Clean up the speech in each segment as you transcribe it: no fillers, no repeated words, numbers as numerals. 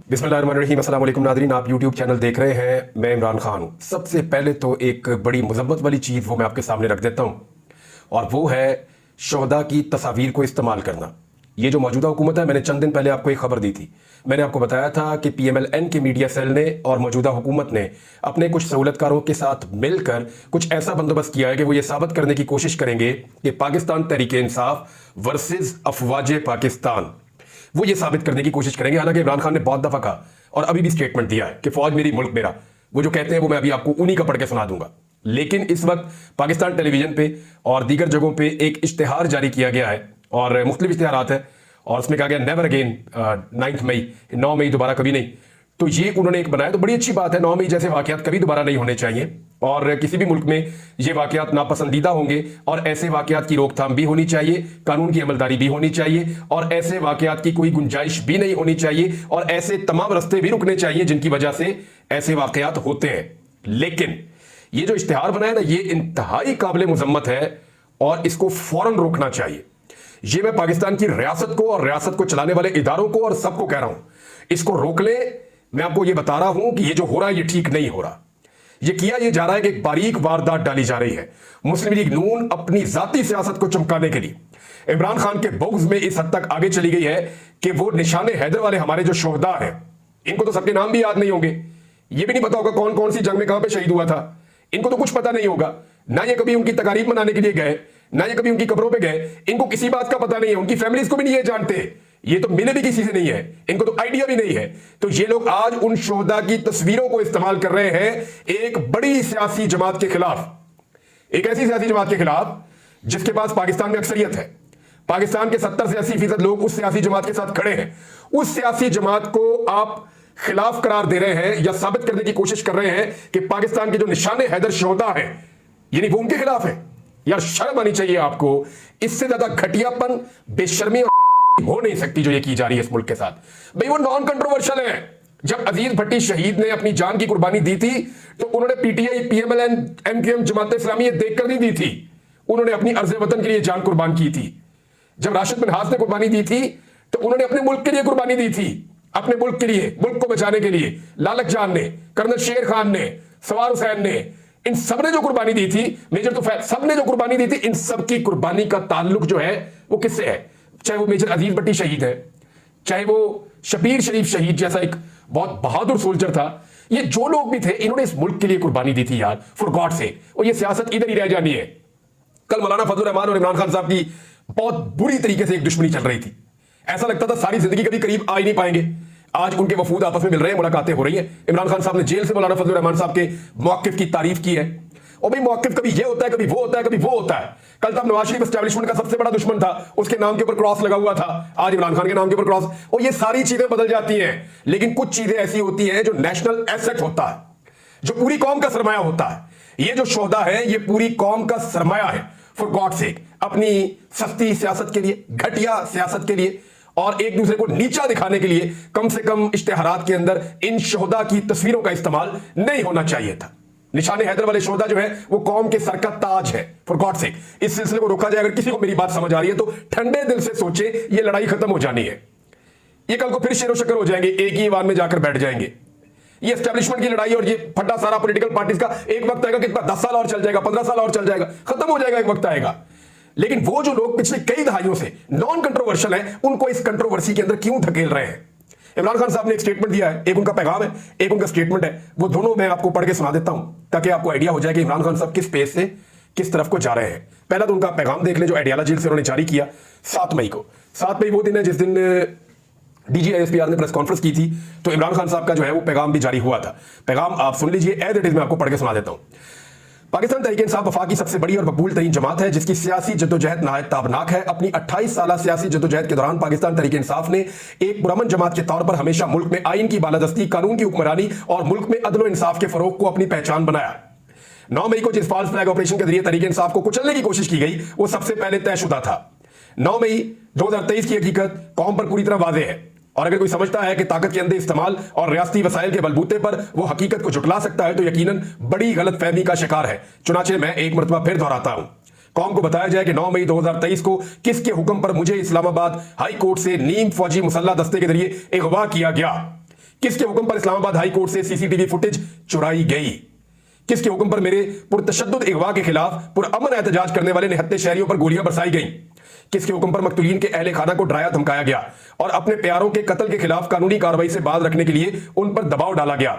बिस्मिल्लाहिर्रहमानिर्रहीम। अस्सलाम वालेकुम नादरीन, आप यूट्यूब चैनल देख रहे हैं। मैं इमरान खान हूँ। सबसे पहले तो एक बड़ी मजम्मत वाली चीज़ वो मैं आपके सामने रख देता हूँ, और वो है शोहदा की तस्वीर को इस्तेमाल करना। ये जो मौजूदा हुकूमत है, मैंने चंद दिन पहले आपको एक खबर दी थी। मैंने आपको बताया था कि PMLN के मीडिया सेल ने और मौजूदा हुकूमत ने अपने कुछ सहूलतकारों के साथ मिलकर कुछ ऐसा बंदोबस्त किया है कि वो ये साबित करने की कोशिश करेंगे कि पाकिस्तान तहरीक-ए-इंसाफ वर्सेस अफवाज पाकिस्तान, वो ये साबित करने की कोशिश करेंगे। हालांकि इमरान खान ने बहुत दफा कहा और अभी भी स्टेटमेंट दिया है कि फौज मेरी, मुल्क मेरा। वो जो कहते हैं वो मैं अभी आपको उन्हीं का पढ़ के सुना दूंगा। लेकिन इस वक्त पाकिस्तान टेलीविजन पे और दीगर जगहों पे एक इश्तिहार जारी किया गया है, और मुख्तलिफ इश्तिहारात है, और उसमें कहा गया नेवर अगेन 9 मई दोबारा कभी नहीं। तो ये उन्होंने एक बनाया, तो बड़ी अच्छी बात है। 9 मई जैसे वाकयात कभी दोबारा नहीं होने चाहिए, और किसी भी मुल्क में ये वाकयात नापसंदीदा होंगे, और ऐसे वाकयात की रोकथाम भी होनी चाहिए, कानून की अमलदारी भी होनी चाहिए, और ऐसे वाकयात की कोई गुंजाइश भी नहीं होनी चाहिए, और ऐसे तमाम रास्ते भी रुकने चाहिए जिनकी वजह से ऐसे वाकयात होते हैं। लेकिन ये जो इश्तिहार बनाया ना, ये इंतहाई काबिल मुजम्मत है, और इसको फौरन रोकना चाहिए। ये मैं पाकिस्तान की रियासत को और रियासत को चलाने वाले इदारों को और सबको कह रहा हूं, इसको रोक ले। मैं आपको ये बता रहा हूं कि ये जो हो रहा है ये ठीक नहीं हो रहा। ये किया ये जा रहा है कि एक बारीक वारदात डाली जा रही है। मुस्लिम लीग नून अपनी जाती सियासत को चमकाने के लिए इमरान खान के बुग़्ज़ में इस हद तक आगे चली गई है कि वो निशाने हैदर वाले हमारे जो शोहदा हैं, इनको तो सबके नाम भी याद नहीं होंगे। ये भी नहीं पता होगा कौन कौन सी जंग में कहां पे शहीद हुआ था। इनको तो कुछ पता नहीं होगा। ना ये कभी उनकी तकारीब मनाने के लिए गए, ना ये कभी उनकी कब्रों पे गए। इनको किसी बात का पता नहीं है। उनकी फैमिलीज को भी नहीं ये जानते। ये तो मिले भी किसी से नहीं है, इनको तो आइडिया भी नहीं है। तो ये लोग आज उन शोहदा की तस्वीरों को इस्तेमाल कर रहे हैं एक बड़ी सियासी जमात के खिलाफ, एक ऐसी सियासी जमात के खिलाफ जिसके पास पाकिस्तान में अक्सरियत है। पाकिस्तान के 70 से 80% लोग उस सियासी जमात के साथ खड़े हैं। उस सियासी जमात को आप खिलाफ करार दे रहे हैं या साबित करने की कोशिश कर रहे हैं कि पाकिस्तान के जो निशाने हैदर शोहदा है, यानी वो उनके खिलाफ है। यार शर्म आनी चाहिए आपको। इससे ज्यादा घटियापन, बेशर्मी हो नहीं सकती जो ये की जा रही है इस मुल्क के साथ। भाई वो नॉन कंट्रोवर्शियल है। जब अजीज भट्टी शहीद ने अपनी जान की कुर्बानी दी थी तो उन्होंने PTI, PMLN, MQM, Jamaat Islami ये देखकर नहीं दी थी। उन्होंने अपनी अर्ज़ वतन के लिए जान कुर्बान की थी। जब राशिद मिन्हाज ने कुर्बानी दी थी तो उन्होंने अपने मुल्क के लिए कुर्बानी दी थी, अपने मुल्क के लिए, मुल्क को बचाने के लिए। लालक जान ने, कर्नल शेर खान ने, सवार हुसैन ने, इन सब ने जो कुर्बानी दी थी, मेजर तो सब ने जो कुर्बानी दी थी, इन सब की कुर्बानी का ताल्लुक जो है वो किससे है? चाहे वो मेजर अजीज भट्टी शहीद है, चाहे वो शबीर शरीफ शहीद जैसा एक बहुत बहादुर सोल्जर था, ये जो लोग भी थे, इन्होंने इस मुल्क के लिए कुर्बानी दी थी यार, फॉर गॉड से। और ये सियासत इधर ही रह जानी है। कल मौलाना फजल रहमान और इमरान खान साहब की बहुत बुरी तरीके से एक दुश्मनी चल रही थी। ऐसा लगता था सारी जिंदगी कभी करीब आ ही नहीं पाएंगे। आज उनके वफूद आपस में मिल रहे हैं, मुलाकातें हो रही है। इमरान खान साहब ने जेल से मौलाना फजल रहमान साहब के मौकिफ की तारीफ की है। और भाई मौकिफ कभी ये होता है, कभी वो होता है, कभी वो होता है। कल तक नवाज शरीफ एस्टैब्लिशमेंट का सबसे बड़ा दुश्मन था, उसके नाम के ऊपर क्रॉस लगा हुआ था। आज इमरान खान के नाम के ऊपर क्रॉस। और ये सारी चीजें बदल जाती हैं, लेकिन कुछ चीजें ऐसी होती हैं जो नेशनल एसेट होता है, जो पूरी कौम का सरमाया होता है। ये जो शोहदा है ये पूरी कौम का सरमाया है, फॉर गॉड सेक। अपनी सस्ती सियासत के लिए, घटिया सियासत के लिए, और एक दूसरे को नीचा दिखाने के लिए कम से कम इश्तिहारात के अंदर इन शोहदा की तस्वीरों का इस्तेमाल नहीं होना चाहिए था। निशाने हैदर वाले शोहदा जो है वो कौम के सर का ताज है, फॉर गॉड सेक। इस सिलसिले को रोका जाए। अगर किसी को मेरी बात समझ आ रही है तो ठंडे दिल से सोचे, ये लड़ाई खत्म हो जानी है। ये कल को फिर शेरो शक्कर हो जाएंगे, एक ही ईवान में जाकर बैठ जाएंगे। ये एस्टैब्लिशमेंट की लड़ाई और ये फटा सारा पॉलिटिकल पार्टीज का एक वक्त आएगा, कितना 10 साल और चल जाएगा, 15 साल और चल जाएगा, खत्म हो जाएगा, एक वक्त आएगा। लेकिन वो जो लोग पिछले कई दहाइयों से नॉन कंट्रोवर्शियल हैं, उनको इस कंट्रोवर्सी के अंदर क्यों धकेल रहे हैं? इमरान खान साहब ने एक स्टेटमेंट दिया है, एक उनका पैगाम है, एक उनका स्टेटमेंट है। वो दोनों मैं आपको पढ़ के सुना देता हूं ताकि आपको आइडिया हो जाए कि इमरान खान साहब किस पेज से किस तरफ को जा रहे हैं। पहला तो उनका पैगाम देख लें जो अडियाला जेल से उन्होंने जारी किया 7 मई को। 7 मई वो दिन है जिस दिन DGISPR ने प्रेस कॉन्फ्रेंस की थी, तो इमरान खान साहब का जो है वो पैगाम भी जारी हुआ था। पैगाम आप सुन लीजिए, एज इट इज मैं आपको पढ़ के सुना देता हूं। पाकिस्तान तहरीक-ए-इंसाफ वफाक की सबसे बड़ी और मकबूल तरीन जमात है, जिसकी सियासी जद्दोजहद नहायत ताबनाक है। अपनी 28 साल सियासी जद्दोजहद के दौरान पाकिस्तान तहरीक-ए-इंसाफ ने एक पुरअमन जमात के तौर पर हमेशा मुल्क में आइन की बालादस्ती, कानून की हुक्मरानी और मुल्क में अदल व इंसाफ के फरोग को अपनी पहचान बनाया। 9 मई को जिस फॉल्स फ्लैग ऑपरेशन के जरिए तहरीक-ए-इंसाफ को कुचलने की कोशिश की गई, वो सबसे पहले तयशुदा था। 9 मई 2023 की हकीकत कौम पर पूरी तरह वाज़ेह है, और अगर कोई समझता है कि ताकत के अंधे इस्तेमाल और रियासती वसाइल के बलबूते पर वो हकीकत को झुटला सकता है तो यकीनन बड़ी गलत फहमी का शिकार है। चुनाचे मैं एक मरतबा फिर दोहराता हूं, कौम को बताया जाए कि 9 मई 2023 को किसके हुक्म पर मुझे इस्लामाबाद हाई कोर्ट से नीम फौजी मुसल्ला दस्ते के जरिए अगवा किया गया, किसके हुक्म पर इस्लामाबाद हाई कोर्ट से सीसीटीवी फुटेज चुराई गई? किसके हुक्म पर मेरे पुरतशद्दुद अगवा के खिलाफ पुरअमन एहतजाज करने वाले निहत्ते शहरियों पर गोलियां बरसाई गईं? किसके हुक्म पर मकतूलीन के अहले खाना को डराया धमकाया गया और अपने प्यारों के कत्ल के खिलाफ कानूनी कार्रवाई से बाज रखने के लिए उन पर दबाव डाला गया?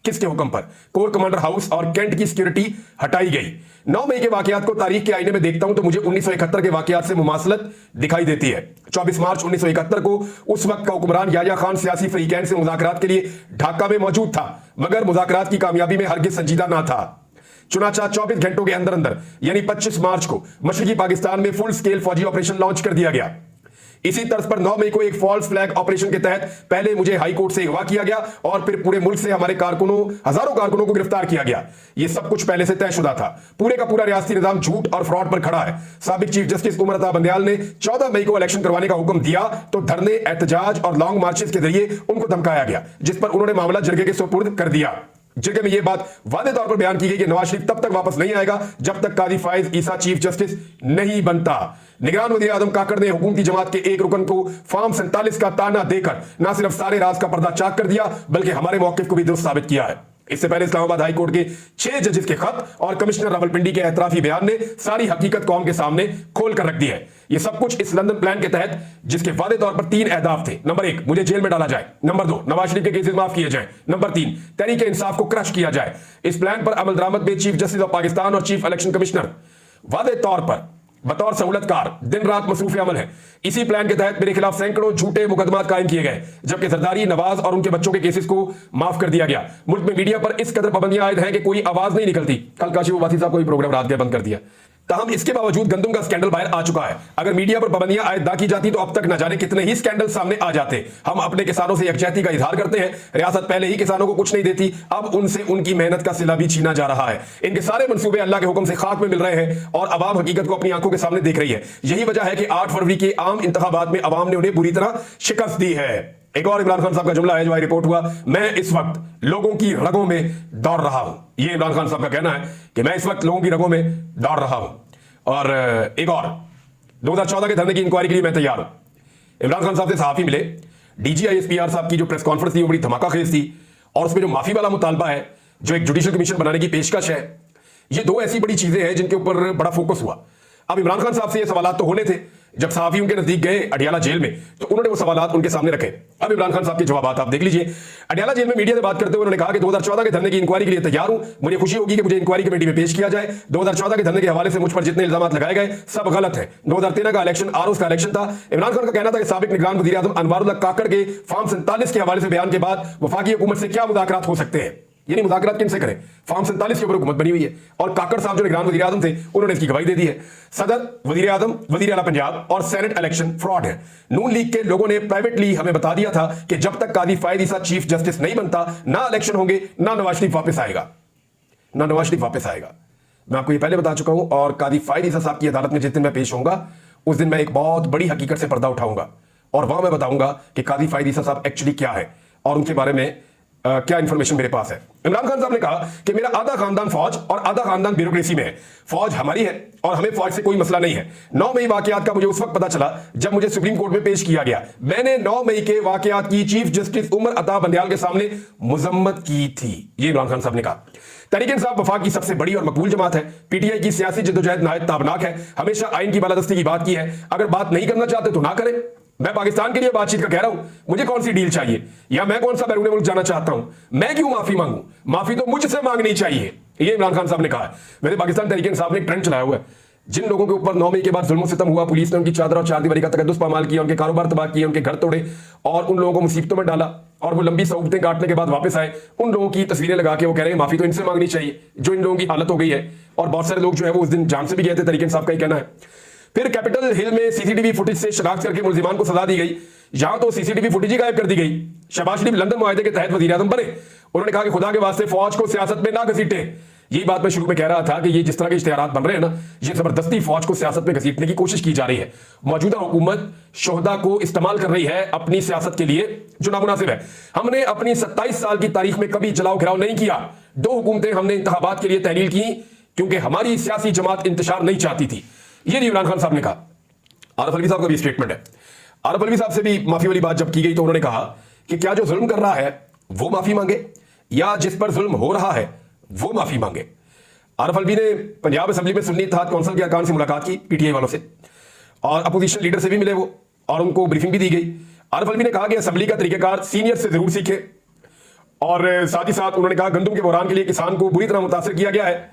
किसके हुक्म पर कोर कमांडर हाउस और कैंट की सिक्योरिटी हटाई गई? 9 मई के वाकयात को तारीख के आईने में देखता हूं तो मुझे 1971 के वाकयात से मुमासलत दिखाई देती है। 24 मार्च 1971 को उस वक्त का हुक्मरान याह्या खान सियासी फरीकैन से मुज़ाकरात के लिए ढाका में मौजूद था, मगर मुज़ाकरात की कामयाबी में हरगिज़ संजीदा ना था। चुनाचा 24 घंटों के अंदर अंदर यानी 25 मार्च को मशरकी पाकिस्तान में फुल स्केल फौजी ऑपरेशन लॉन्च कर दिया गया। इसी तर्ज पर 9 मई को एक फॉल्स फ्लैग ऑपरेशन के तहत पहले मुझे हाई कोर्ट से अगवा किया गया और फिर पूरे मुल्क से हमारे हजारों कारकुनों को गिरफ्तार किया गया। यह सब कुछ पहले से तयशुदा था। पूरे का पूरा रियासती निजाम झूठ और फ्रॉड पर खड़ा है। साबिक चीफ जस्टिस उमर अता बंदयाल ने 14 मई को इलेक्शन करवाने का हुक्म दिया तो धरने, एहतजाज और लॉन्ग मार्चेस के जरिए उनको धमकाया गया, जिस पर उन्होंने मामला जरगे के सुपुर्द कर दिया। जगह में यह बात वादे तौर पर बयान की गई कि नवाज शरीफ तब तक वापस नहीं आएगा जब तक कादी फाइज ईसा चीफ जस्टिस नहीं बनता। निगरान वज़ीर आज़म काकड़ ने हुकूमती जमात के एक रुकन को फॉर्म 47 का ताना देकर न सिर्फ सारे राज का पर्दा चाक कर दिया बल्कि हमारे मौक़िफ़ को भी दुरुस्त साबित किया है। इससे पहले इस्लामाबाद हाई कोर्ट के 6 जजेस के खत और कमिश्नर रावलपिंडी के एतराफी बयान ने सारी हकीकत कौम के सामने खोल कर रख दी है। यह सब कुछ इस लंदन प्लान के तहत जिसके वादे तौर पर 3 अहदाफ थे। नंबर 1, मुझे जेल में डाला जाए। नंबर 2, नवाज शरीफ के केसेस माफ किए जाए। नंबर 3, तहरीक इंसाफ को क्रश किया जाए। इस प्लान पर अमल दरामद में चीफ जस्टिस ऑफ पाकिस्तान और चीफ इलेक्शन कमिश्नर वादे तौर पर बतौर सहूलतकार दिन रात मसरूफ अमल है। इसी प्लान के तहत मेरे खिलाफ सैकड़ों झूठे मुकदमा कायम किए गए, जबकि जरदारी, नवाज और उनके बच्चों के केसेस को माफ कर दिया गया। मुल्क में मीडिया पर इस कदर पाबंदियां आयद हैं कि कोई आवाज नहीं निकलती। कल काशिफ वासी साहब को प्रोग्राम रात गया बंद कर दिया। ताहम इसके बावजूद गंदम का स्कैंडल बाहर आ चुका है। अगर मीडिया पर पाबंदियां आयद की जाती तो अब तक न जाने कितने ही स्कैंडल सामने आ जाते। हम अपने किसानों से यकजहती का इजहार करते हैं। रियासत पहले ही किसानों को कुछ नहीं देती, अब उनसे उनकी मेहनत का सिला भी छीना जा रहा है। इनके सारे मंसूबे अल्लाह के हुक्म से खाक में मिल रहे हैं और अवाम हकीकत को अपनी आंखों के सामने देख रही है। यही वजह है कि 8 फरवरी के आम इंतखाबात में अवाम ने उन्हें बुरी तरह शिकस्त दी है। एक और इमरान खान साहब का जुमला है जो रिपोर्ट हुआ, मैं इस वक्त लोगों की रगों में दौड़ रहा हूं। यह इमरान खान साहब का कहना है कि मैं इस वक्त लोगों की रगों में दौड़ रहा हूं। और एक और 2014 के धरने की इंक्वायरी के लिए मैं तैयार हूं। इमरान खान साहब से सहाफी मिले, डीजी ISPR साहब की जो प्रेस कॉन्फ्रेंस थी वो बड़ी धमाकाखेज थी और उसमें जो माफी वाला मुतालबा है, जो एक जुडिशियल कमीशन बनाने की पेशकश है, ये 2 ऐसी बड़ी चीजें हैं जिनके ऊपर बड़ा फोकस हुआ। अब इमरान खान साहब से ये सवाल तो होने थे जब सहाफी उनके नजदीक गए अडियाला जेल में, तो उन्होंने वो सवाल उनके सामने रखे। अब इमरान खान साहब के जवाब आप देख लीजिए। अडियाला जेल में मीडिया से बात करते हुए उन्होंने कहा कि 2014 के धरने की इंक्वायरी के लिए तैयार हूं। मुझे खुशी होगी कि मुझे इंक्वायरी कमेटी में पेश किया जाए। 2014 के धरने के हवाले से मुझ पर जितने इल्जाम लगाए गए सब गलत है। 2013 का इलेक्शन आरओस का इलेक्शन था। इमरान खान का कहना था कि साबिक निगरान वज़ीर आज़म अनवारुल्लाह काकड़ के फॉर्म 47 के हवाले से बयान के बाद वफाकी हुकूमत से क्या मुज़ाकरात हो सकते हैं, यानी मुज़ाकरात किनसे करें, फॉर्म 47 के ऊपर हुकूमत बनी हुई है। और काकड़ साहब जो निगरान वज़ीर आज़म थे उन्होंने इसकी गवाही दे दी है। सदर, वज़ीर आज़म, वज़ीर आला पंजाब और सेनेट इलेक्शन फ्रॉड है। नून लीग के लोगों ने प्राइवेटली हमें बता दिया था कि जब तक कादी फायद ईसा चीफ जस्टिस नहीं बनता ना इलेक्शन होंगे, ना नवाज शरीफ वापस आएगा, ना नवाज शरीफ वापस आएगा। मैं आपको ये पहले बता चुका हूं। और कादी फायद ईसा साहब की अदालत में जिस दिन मैं पेश होऊंगा उस दिन मैं एक बहुत बड़ी हकीकत से पर्दा उठाऊंगा और वहां मैं बताऊंगा कि कादी फायद ईसा साहब एक्चुअली क्या है और उनके बारे में क्या इंफॉर्मेशन मेरे पास है। इमरान खान साहब ने कहा कि मेरा आधा खानदान फौज और आधा खानदान ब्यूरोक्रेसी में है। फौज हमारी है और हमें फौज से कोई मसला नहीं है। 9 मई वाकयात का मुझे उस वक्त पता चला जब मुझे सुप्रीम कोर्ट में पेश किया गया। मैंने 9 मई के वाकयात की चीफ जस्टिस उमर अता बंदयाल के सामने मुजम्मत की थी। ये इमरान खान साहब ने कहा। तहरीक इंसाफ वफाक की सबसे बड़ी और मकबूल जमात है। PTI की सियासी जद्दोजहद नहायत ताबनाक है। हमेशा आइन की बालादस्ती की बात की है। अगर बात नहीं करना चाहते तो ना करें। मैं पाकिस्तान के लिए बातचीत का कह रहा हूं। मुझे कौन सी डील चाहिए या मैं कौन सा बैरून मुल्क जाना चाहता हूं? मैं क्यों माफी मांगू? माफी तो मुझसे मांगनी चाहिए। ये इमरान खान साहब ने कहा है। वैसे पाकिस्तान तहरीक इंसाफ ने एक ट्रेंड चलाया हुआ है। जिन लोगों के ऊपर 9 मई के बाद जुल्म सितम हुआ, पुलिस ने उनकी चादर और चारदीवारी का तकद्दुस पामाल किया, उनके कारोबार तबाह किए, उनके घर तोड़े और उन लोगों को मुसीबतों में डाला और वो लंबी सऊबतें काटने के बाद वापस आए, उन लोगों की तस्वीरें लगा के वो कह रहे हैं माफी तो इनसे मांगनी चाहिए जो इन लोगों की हालत हो गई है। और बहुत सारे लोग जो है वो उस दिन जान से भी गए थे। तहरीक इंसाफ का ही कहना है। फिर कैपिटल हिल में सीसीटीवी फुटेज से शनाख्त करके मुल्जिमान को सजा दी गई। यहां तो सीसीटीवी फुटेज ही गायब कर दी गई। शहबाज शरीफ लंदन मुआहदे के तहत वज़ीर आज़म बने। उन्होंने कहा कि खुदा के वास्ते फौज को सियासत में ना घसीटे। यही बात मैं शुरू में कह रहा था कि ये जिस तरह के इश्तिहारात बन रहे हैं ना, ये जबरदस्ती फौज को सियासत में घसीटने की कोशिश की जा रही है। मौजूदा हुकूमत शोहदा को इस्तेमाल कर रही है अपनी सियासत के लिए, जो नामुनासिब है। हमने अपनी 27 साल की तारीख में कभी जलाओ घिराव नहीं किया। 2 हुकूमतें हमने इंतखाबात के लिए तहलील की क्योंकि हमारी सियासी जमात इंतशार नहीं चाहती थी। ये इमरान खान साहब ने कहा। आरिफ अलवी साहब का भी स्टेटमेंट है। आरिफ अलवी साहब से भी माफी वाली बात जब की गई तो उन्होंने कहा कि क्या जो जुल्म कर रहा है वो माफी मांगे या जिस पर जुल्म हो रहा है वो माफी मांगे। आरिफ अलवी ने पंजाब असेंबली में सुन्नी इत्तेहाद कौंसिल के अरकान से मुलाकात की, पीटीआई वालों से, और अपोजिशन लीडर से भी मिले वो, और उनको ब्रीफिंग भी दी गई। आरिफ अलवी ने कहा कि असेंबली का तरीकेकार सीनियर से जरूर सीखे, और साथ ही साथ उन्होंने कहा गंदम के बहरान के लिए किसान को बुरी तरह मुतासर किया गया है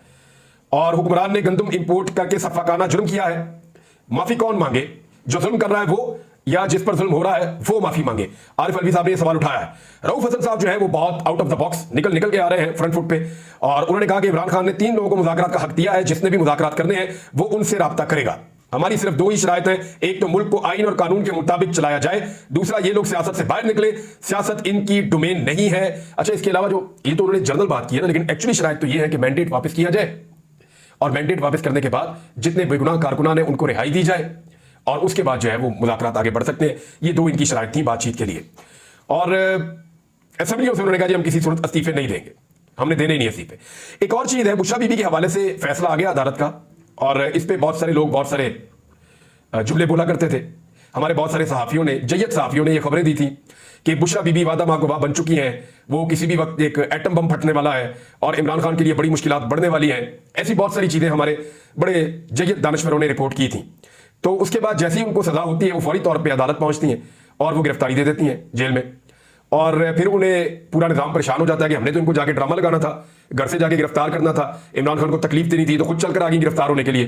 और हुक्मरान ने गंदम इंपोर्ट करके सफाकाना जुर्म किया है। माफी कौन मांगे, जो जुल्म कर रहा है वो, या जिस पर जुल्म हो रहा है वो माफी मांगे। आरिफ अलवी साहब ने यह सवाल उठाया है। रऊफ हसन साहब जो है वो बहुत आउट ऑफ द बॉक्स निकल के आ रहे हैं फ्रंट फुट पे, और उन्होंने कहा कि इमरान खान ने 3 लोगों को मुज़ाकरात का हक दिया है, जिसने भी मुज़ाकरात करने हैं वो उनसे राब्ता करेगा। हमारी सिर्फ 2 ही शराइत है, एक तो मुल्क को आइन और कानून के मुताबिक चलाया जाए, दूसरा ये लोग सियासत से बाहर निकले, सियासत इनकी डोमेन नहीं है। अच्छा, इसके अलावा जो ये तो उन्होंने जनरल बात की है ना, लेकिन एक्चुअली शराइत तो ये है कि मैंडेट वापस किया जाए, और मैंडेट वापस करने के बाद जितने बेगुनाह कारकुनान है उनको रिहाई दी जाए, और उसके बाद जो है वो मुज़ाकरात आगे बढ़ सकते हैं। ये 2 इनकी शराइत थी बातचीत के लिए। और असेंबलियों से उन्होंने कहा जी हम किसी सूरत इस्तीफे नहीं देंगे, हमने देने ही नहीं इस्तीफे। एक और चीज़ है, बुशरा बीबी के हवाले से फैसला आ गया अदालत का, और इस पर बहुत सारे लोग बहुत सारे जुमले बोला करते थे। हमारे बहुत सारे सहाफ़ियों ने, जय्यद सहाफ़ियों ने ये खबरें दी थी कि बुशरा बीबी वादा मागुवा बन चुकी हैं, वो किसी भी वक्त एक एटम बम फटने वाला है और इमरान खान के लिए बड़ी मुश्किलात बढ़ने वाली हैं। ऐसी बहुत सारी चीज़ें हमारे बड़े जय्यद दानश्वरों ने रिपोर्ट की थी। तो उसके बाद जैसे ही उनको सजा होती है वो फौरी तौर पे अदालत पहुंचती हैं और वो गिरफ्तारी दे देती हैं जेल में, और फिर उन्हें पूरा निज़ाम परेशान हो जाता है कि हमने तो इनको जाके ड्रामा लगाना था, घर से जाके गिरफ्तार करना था, इमरान खान को तकलीफ देनी थी, तो खुद चलकर आ गई गिरफ्तार होने के लिए।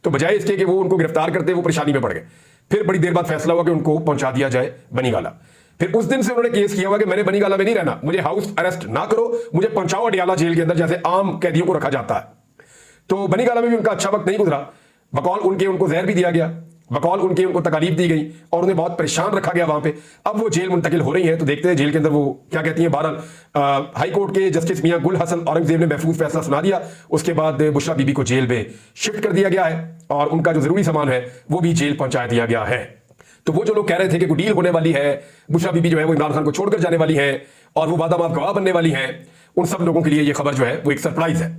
तो बजाय इसके कि वो उनको गिरफ्तार करते वो परेशानी में पड़ गए। फिर बड़ी देर बाद फैसला हुआ कि उनको पहुंचा दिया जाए बनीगाला। फिर उस दिन से उन्होंने केस किया हुआ कि मैंने बनीगाला में नहीं रहना, मुझे हाउस अरेस्ट ना करो, मुझे पहुंचाओ अडियाला जेल के अंदर जैसे आम कैदियों को रखा जाता है। तो बनीगाला में भी उनका अच्छा वक्त नहीं गुजरा, बकौल उनके उनको जहर भी दिया गया, बकौल उनकी उनको तकालीफ दी गई और उन्हें बहुत परेशान रखा गया वहां पे। अब वो जेल मुंतकिल हो रही हैं, तो देखते हैं जेल के अंदर वो क्या कहती हैं। बहरहाल हाई कोर्ट के जस्टिस मियां गुल हसन औरंगजेब ने महफूज फैसला सुना दिया। उसके बाद बुशरा बीबी को जेल में शिफ्ट कर दिया गया है और उनका जो जरूरी सामान है वो भी जेल पहुंचा दिया गया है। तो वो जो लोग कह रहे थे कि कोई डील होने वाली है, बुशरा बीबी जो है वो इमरान खान को छोड़कर जाने वाली है और वो वादा माफ गवाह बनने वाली है, उन सब लोगों के लिए ये खबर जो है वो एक सरप्राइज है।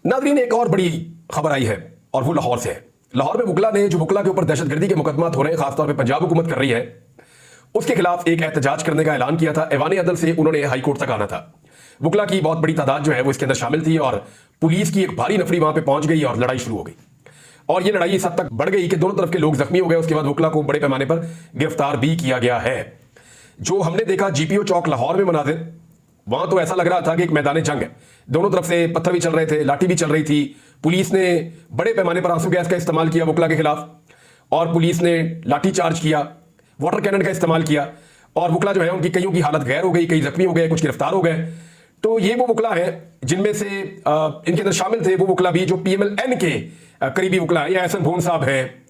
नाज़रीन, एक और बड़ी खबर आई है और वो लाहौर से है। लाहौर में वकला ने, जो वकला के ऊपर दहशतगर्दी के मुकदमात हो रहे हैं, खासतौर पर पंजाब हुकूमत कर रही है, उसके खिलाफ एक एहतजाज करने का ऐलान किया था। ऐवान अदल से उन्होंने हाई कोर्ट तक आना था। वकला की बहुत बड़ी तादाद जो है वो इसके अंदर शामिल थी और पुलिस की एक भारी नफरी वहां पे पहुंच गई और लड़ाई शुरू हो गई। और ये लड़ाई इस हद तक बढ़ गई कि दोनों तरफ के लोग जख्मी हो गए। उसके बाद वकला को बड़े पैमाने पर गिरफ्तार भी किया गया है। जो हमने देखा जीपीओ चौक लाहौर में मनाजिर, वहां तो ऐसा लग रहा था कि एक मैदान जंग है। दोनों तरफ से पत्थर भी चल रहे थे, लाठी भी चल रही थी। पुलिस ने बड़े पैमाने पर आंसू गैस का इस्तेमाल किया वकला के खिलाफ और पुलिस ने लाठी चार्ज किया, वाटर कैनन का इस्तेमाल किया और वकला जो है उनकी कईयों की हालत गैर हो गई, कई जख्मी हो गए, कुछ गिरफ्तार हो गए। तो ये वो वकला है जिनमें से इनके अंदर शामिल थे वो वकला भी जो PMLN के करीबी वकला है, या एहसन भोन साहब हैं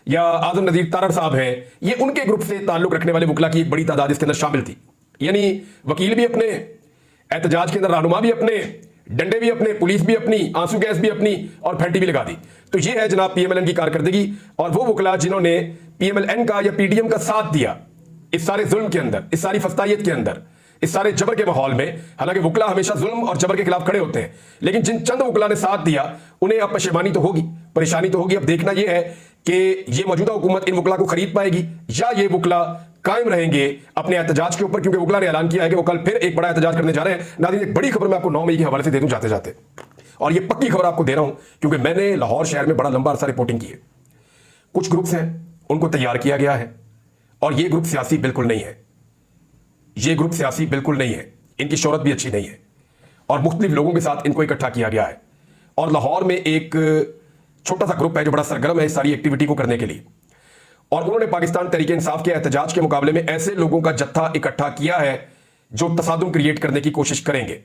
या आजम नजीर तारड़ साहब हैं। ये उनके ग्रुप से ताल्लुक रखने वाले वकला की एक बड़ी तादाद इसके अंदर शामिल थी। यानी वकील भी अपने, एहतजाज के अंदर रहनुमा भी अपने, डंडे भी अपने, पुलिस भी अपनी, आंसू गैस भी अपनी और फैंटी भी लगा दी। तो ये है जनाब PMLN की कारकर्दगी और वो वकला जिन्होंने PMLN का या PDM का साथ दिया इस सारे जुल्म के अंदर, इस सारी फस्तायत के अंदर, इस सारे जबर के माहौल में। हालांकि वकला हमेशा जुल्म और जबर के खिलाफ खड़े होते हैं, लेकिन जिन चंद वकला ने साथ दिया उन्हें अब पशेमानी तो होगी, परेशानी तो होगी। अब देखना यह है कि ये मौजूदा हुकूमत इन वकला को खरीद पाएगी या ये वकला कायम रहेंगे अपने एहतजाज के ऊपर, क्योंकि वकला ने ऐलान किया है कि वो कल फिर एक बड़ा एहतजाज करने जा रहे हैं। नाज़रीन, एक बड़ी खबर मैं आपको 9 मई के हवाले से दे दूं जाते जाते, और ये पक्की खबर आपको दे रहा हूं क्योंकि मैंने लाहौर शहर में बड़ा लंबा अरसा रिपोर्टिंग की है। कुछ ग्रुप्स हैं उनको तैयार किया गया है और ये ग्रुप सियासी बिल्कुल नहीं है, ये ग्रुप सियासी बिल्कुल नहीं है, इनकी शोहरत भी अच्छी नहीं है और मुख्तलिफ लोगों के साथ इनको इकट्ठा किया गया है। और लाहौर में एक छोटा सा ग्रुप है जो बड़ा सरगर्म है इस सारी एक्टिविटी को करने के लिए, और उन्होंने पाकिस्तान तहरीक इंसाफ के एहतजाज के मुकाबले में ऐसे लोगों का जत्था इकट्ठा किया है जो तसादुम क्रिएट करने की कोशिश करेंगे।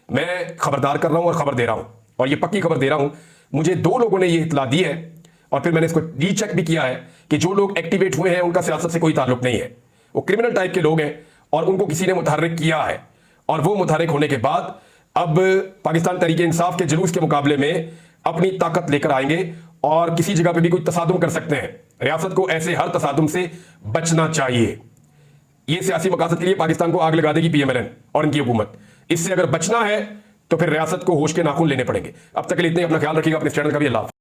मैं खबरदार कर रहा हूं और खबर दे रहा हूं, और ये पक्की खबर दे रहा हूं। मुझे 2 लोगों ने ये इतला दी है और फिर मैंने इसको रीचेक भी किया है कि जो लोग एक्टिवेट हुए हैं उनका सियासत से कोई ताल्लुक नहीं है, वो क्रिमिनल टाइप के लोग हैं और उनको किसी ने मुतहर्रिक किया है। और वो मुतहर्रिक होने के बाद अब पाकिस्तान तहरीक इंसाफ के जुलूस के मुकाबले में अपनी ताकत लेकर आएंगे और किसी जगह पे भी कोई तसादुम कर सकते हैं। रियासत को ऐसे हर तसादुम से बचना चाहिए। ये सियासी मकासद के लिए पाकिस्तान को आग लगा देगी PMLN और इनकी हुकूमत। इससे अगर बचना है तो फिर रियासत को होश के नाखून लेने पड़ेंगे। अब तक के लिए इतने, अपना ख्याल रखिएगा, अपने चैनल का भी अल्लाह।